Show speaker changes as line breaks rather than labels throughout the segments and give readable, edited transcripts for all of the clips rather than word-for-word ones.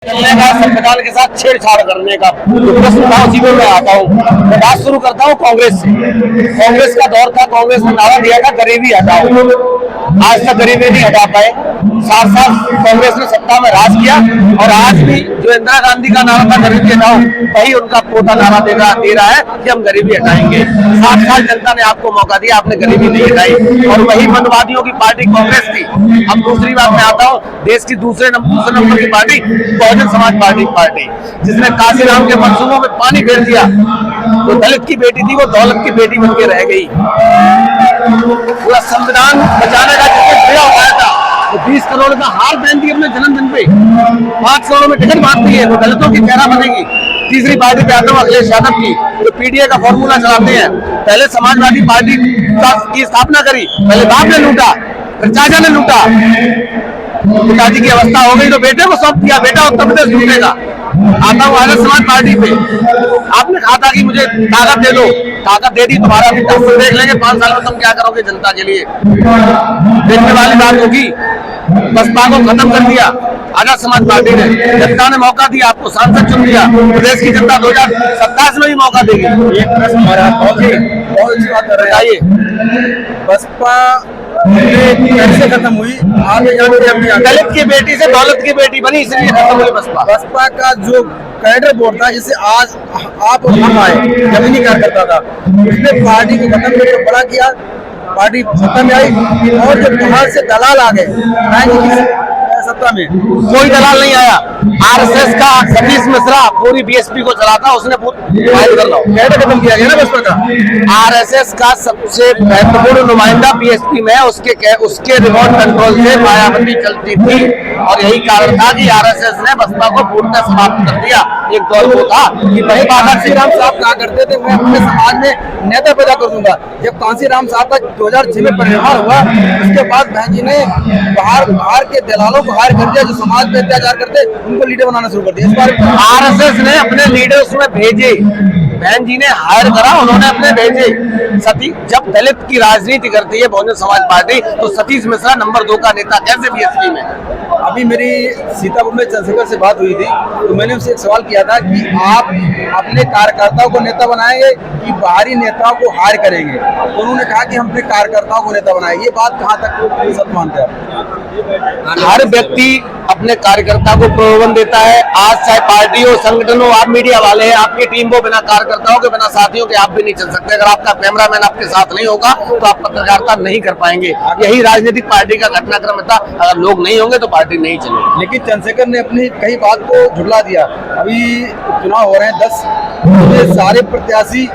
चलने का, संविधान के साथ छेड़छाड़ करने का प्रश्न था, उसी में मैं आता हूँ। मैं बात शुरू करता हूँ कांग्रेस से। कांग्रेस का दौर था, कांग्रेस ने नारा दिया था गरीबी हटाओ। आज तक गरीबी नहीं हटा पाए। 7 साल कांग्रेस ने सत्ता में राज किया और आज भी जो इंदिरा गांधी का नारा था गरीबी हटाओ, वही उनका पोता नारा दे रहा है कि हम गरीबी हटाएंगे। 7 साल जनता ने आपको मौका दिया, आपने गरीबी नहीं हटाई और वही मनवादियों की पार्टी कांग्रेस थी। अब दूसरी बात में आता हूँ, देश की दूसरे नंबर की पार्टी बहुजन समाज पार्टी जिसने काशीराम के मंसूबों में पानी फेर दिया। तो दलित की बेटी थी, वो दौलत की बेटी बन के रह गई। पूरा संविधान बचाने का जिसने क्रिया उठाया था, तो 20 करोड़ का हार पहन दी अपने जन्मदिन पे, 5 करोड़ में टिकट बांटती है, तो दलितों की चेहरा बनेगी। तीसरी पार्टी पे आता हूँ अखिलेश यादव की, जो पीडीए का फॉर्मूला चलाते हैं। पहले समाजवादी पार्टी की स्थापना करी, पहले बाप ने लूटा, फिर चाचा ने लूटा, पिताजी की अवस्था हो गई तो बेटे को सौंप दिया, बेटा उत्तर प्रदेश लूटेगा। आता हूँ आजाद समाज पार्टी पे। आपने कहा था कि मुझे ताकत दे दो, ताकत दे दी, तुम्हारा भी देख लेंगे 5 साल में तुम क्या करोगे जनता के लिए। देखने वाली बात होगी। बसपा को खत्म कर दिया आजाद समाज पार्टी ने। जनता ने मौका दिया, आपको सांसद चुन दिया। प्रदेश की जनता 2027 में भी मौका देगी।
एक प्रश्न हमारा बहुत अच्छी बात कर रहे हैं। बसपा कैसे खत्म हुई? आगे
दलित की बेटी से दौलत की बेटी बनी, इसलिए खत्म हुई बसपा।
बसपा का जो कैडर बोर्ड था, जिससे आज आप और हम आए, जमीनी कार्यकर्ता था, उसने पार्टी को खत्म करके बड़ा किया। पार्टी सत्ता में आई और जो बाहर से दलाल आ गए सत्ता में,
कोई दलाल नहीं आया। आरएसएस का सतीश मिश्रा पूरी बीएसपी को चलाता, उसने
कैडर खत्म किया गया ना बसपा का।
आरएसएस का सबसे महत्वपूर्ण नुमाइंदा बीएसपी में, उसके रिमोट कंट्रोल से मायावती चलती थी और यही कारण था कि आरएसएस ने बसपा को पूर्णतः समाप्त कर दिया। एक दौर वो था कि वही
कांसीराम साहब कहा करते थे, मैं अपने समाज में नेता पैदा कर दूंगा। जब कांसीराम साहब का 2006 में परिणय हुआ, उसके बाद बहन जी ने बाहर के दलालों को हायर कर दिया, जो समाज पे अत्याचार करते, उनको लीडर बनाना शुरू कर दिया। इस बार
आरएसएस ने अपने लीडर उसमें भेजे, बहन जी ने हायर करा, उन्होंने अपने भेजे। जब दलित की राजनीति करती है बहुजन समाज पार्टी, तो सतीश मिश्रा नंबर 2 का नेता कैसे बीएसपी में?
अभी मेरी सीतापुर में चंद्रशेखर से बात हुई थी, तो मैंने उनसे एक सवाल किया था कि आप अपने कार्यकर्ताओं को नेता बनाएंगे कि बाहरी नेताओं को हायर करेंगे? तो उन्होंने कहा कि हम अपने कार्यकर्ताओं को नेता बनाएंगे। ये बात कहाँ तक सत्य मानते हैं?
हर व्यक्ति अपने कार्यकर्ता को प्रलोभन देता है। आज चाहे पार्टी हो, संगठन हो, आप मीडिया वाले हैं, आपकी टीम को बिना कार्यकर्ताओं के, बिना साथियों के आप भी नहीं चल सकते। अगर आपका कैमरामैन आपके साथ नहीं होगा तो आप पत्रकारिता नहीं कर पाएंगे। यही राजनीतिक पार्टी का घटनाक्रम था। अगर लोग नहीं होंगे तो पार्टी नहीं चलेगी।
लेकिन चंद्रशेखर ने अपनी कई बात को झुठला दिया। अभी चुनाव हो रहे हैं 10, सारे प्रत्याशी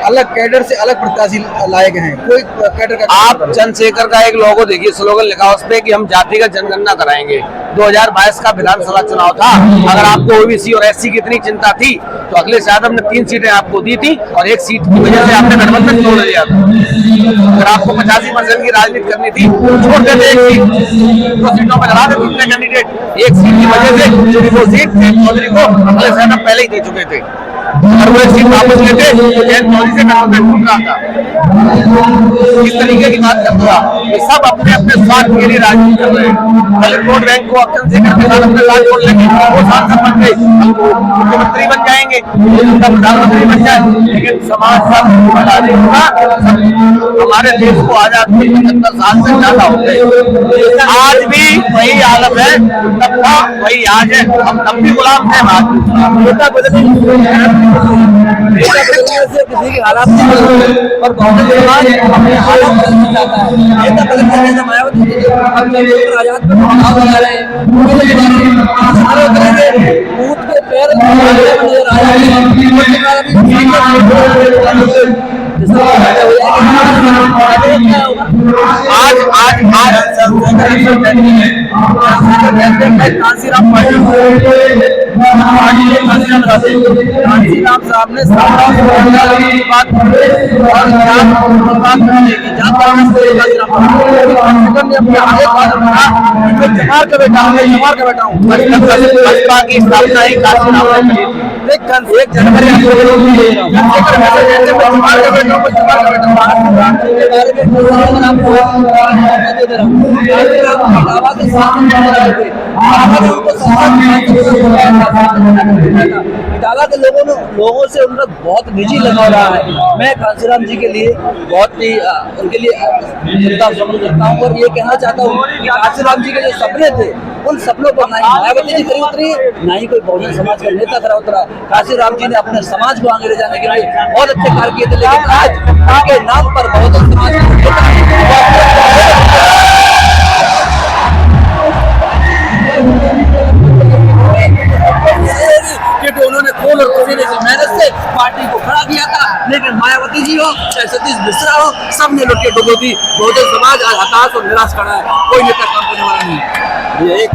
अलग कैडर से अलग प्रत्याशी लाए गए हैं। कोई कैडर का
आप चंद्रशेखर का एक लोगो देखिए, स्लोगन लिखा उस पे कि हम जातिगत जनगणना कराएंगे। 2022 का विधानसभा चुनाव था। अगर आपको ओबीसी और एससी की इतनी चिंता थी तो अखिलेश यादव ने 3 सीटें आपको दी थी और 1 सीट की वजह से आपने गठबंधन तोड़ दिया था। अगर आपको 85% की राजनीति करनी थी, छोड़ देते 1 सीट, 2 सीटों पर लड़ा देते अपने कैंडिडेट। 1 सीट की वजह से जो 2 सीट चौधरी को अखिलेश यादव पहले ही दे चुके थे। अगर वो 1 सीट वापस लेते तो जयंत चौधरी से गठबंधन टूट रहा था। इस तरीके की बात करता हूँ। ये सब अपने अपने स्वार्थ के लिए राजनीति कर रहे हैं। दलित वोट बैंक को चंद्रशेखर के साथ अपने साथ जोड़ लेंगे, वो सांसद बन गए, मुख्यमंत्री बन जाएंगे, प्रधानमंत्री बन जाए। लेकिन समाज सब हमारे देश को आजाद 75 साल से ज्यादा हो गए। आज भी वही हालत है, तब था वही आज है। हम तब भी गुलाम थे।
नेता बदलने से किसी की हालात नहीं और बहुजन समाज अपने हालात बदलना चाहता है। नेता बदलने से मायावती आजाद पर चुनाव लगा रहे हैं, सारे करेंगे कूद के पैर नजर आ रहे हैं। कांसीराम साहब ने
बसपा की स्थापना ही काशीराम ने करी थी।
एक जनवरी
इटावा के लोगों से उनका बहुत निजी लगाव रहा है। मैं कांशीराम जी के लिए बहुत ही उनके लिए श्रद्धा सुमन करता हूँ और ये कहना चाहता हूँ कि कांशीराम जी के जो सपने थे उन सपनों पर ना ही मायावती जी खरी उतरी, ना ही कोई बहुजन समाज का नेता खरा उतरा। कांशीराम जी ने अपने समाज को आगे ले जाने के लिए बहुत अच्छे कार्य किए थे, लेकिन आज उनके नाम पर बहुजन समाज क्योंकि उन्होंने खून और पसीने की मेहनत से पार्टी को खड़ा किया था, लेकिन मायावती जी हो चाहे सतीश मिश्रा हो, सबने लुट के डुबो दी। बहुजन समाज आज हताश और निराश खड़ा है, कोई नेता काम करने वाला नहीं है।
ये एक